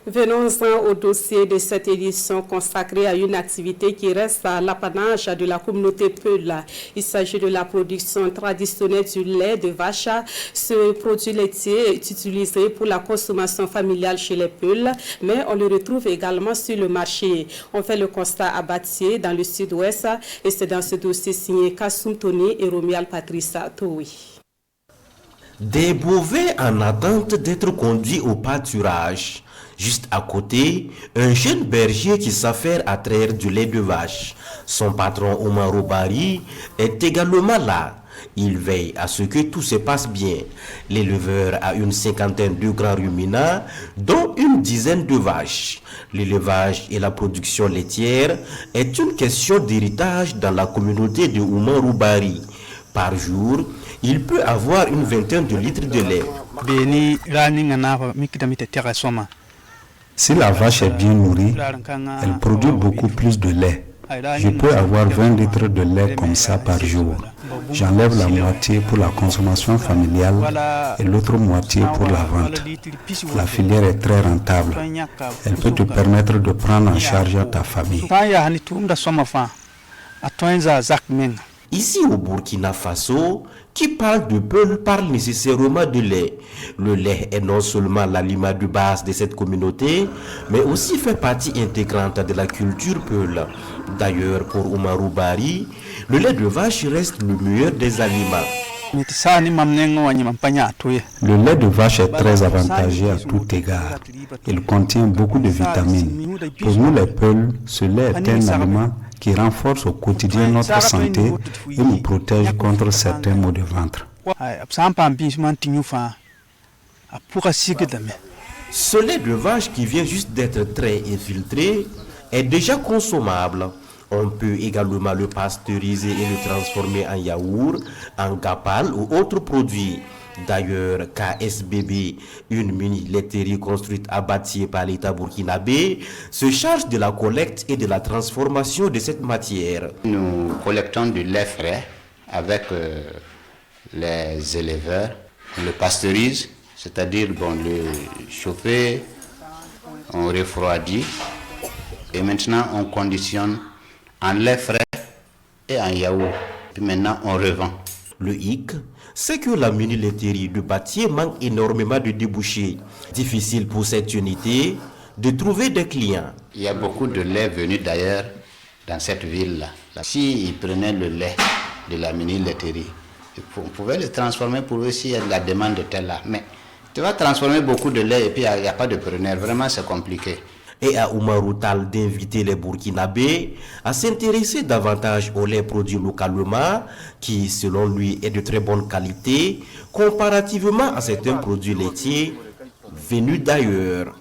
Venons-en au dossier de cette édition consacrée à une activité qui reste à l'apanage de la communauté Peul. Il s'agit de la production traditionnelle du lait de vache. Ce produit laitier est utilisé pour la consommation familiale chez les Peuls, mais on le retrouve également sur le marché. On fait le constat à Batié, dans le sud-ouest, et c'est dans ce dossier signé Kassoum Tony et Romuald Patricia Toui. Des bovins en attente d'être conduits au pâturage. Juste à côté, un jeune berger qui s'affaire à traire du lait de vache. Son patron Omar Bari est également là. Il veille à ce que tout se passe bien. L'éleveur a une cinquantaine de grands ruminants, dont une dizaine de vaches. L'élevage et la production laitière est une question d'héritage dans la communauté de Omar Bari. Par jour, il peut avoir une vingtaine de litres de lait. Si la vache est bien nourrie, elle produit beaucoup plus de lait. Je peux avoir 20 litres de lait comme ça par jour. J'enlève la moitié pour la consommation familiale et l'autre moitié pour la vente. La filière est très rentable. Elle peut te permettre de prendre en charge ta famille. Ici au Burkina Faso, qui parle de Peul parle nécessairement de lait. Le lait est non seulement l'aliment de base de cette communauté, mais aussi fait partie intégrante de la culture Peul. D'ailleurs, pour Omar Bari, le lait de vache reste le meilleur des aliments. Le lait de vache est très avantageux à tout égard. Il contient beaucoup de vitamines. Pour nous les Peuls, ce lait est un aliment qui renforce au quotidien notre santé et nous protège contre certains maux de ventre. Ce lait de vache qui vient juste d'être trait et filtré est déjà consommable. On peut également le pasteuriser et le transformer en yaourt, en gapal ou autres produits. D'ailleurs, KSBB, une mini-laiterie construite à Batié par l'État burkinabé, se charge de la collecte et de la transformation de cette matière. Nous collectons du lait frais avec les éleveurs. On le pasteurise, c'est-à-dire le chauffer, on refroidit et maintenant on conditionne en lait frais et en yaourt. Puis maintenant on revend. Le hic, c'est que la mini-laiterie de Batié manque énormément de débouchés. Difficile pour cette unité de trouver des clients. Il y a beaucoup de lait venu d'ailleurs dans cette ville-là. S'ils prenaient le lait de la mini-laiterie, on pouvait le transformer pour eux s'il y a de la demande de tel là. Mais tu vas transformer beaucoup de lait et puis il n'y a pas de preneur. Vraiment, c'est compliqué. Et à Oumarou Tall d'inviter les Burkinabés à s'intéresser davantage au lait produit localement, qui selon lui est de très bonne qualité, comparativement à certains produits laitiers venus d'ailleurs.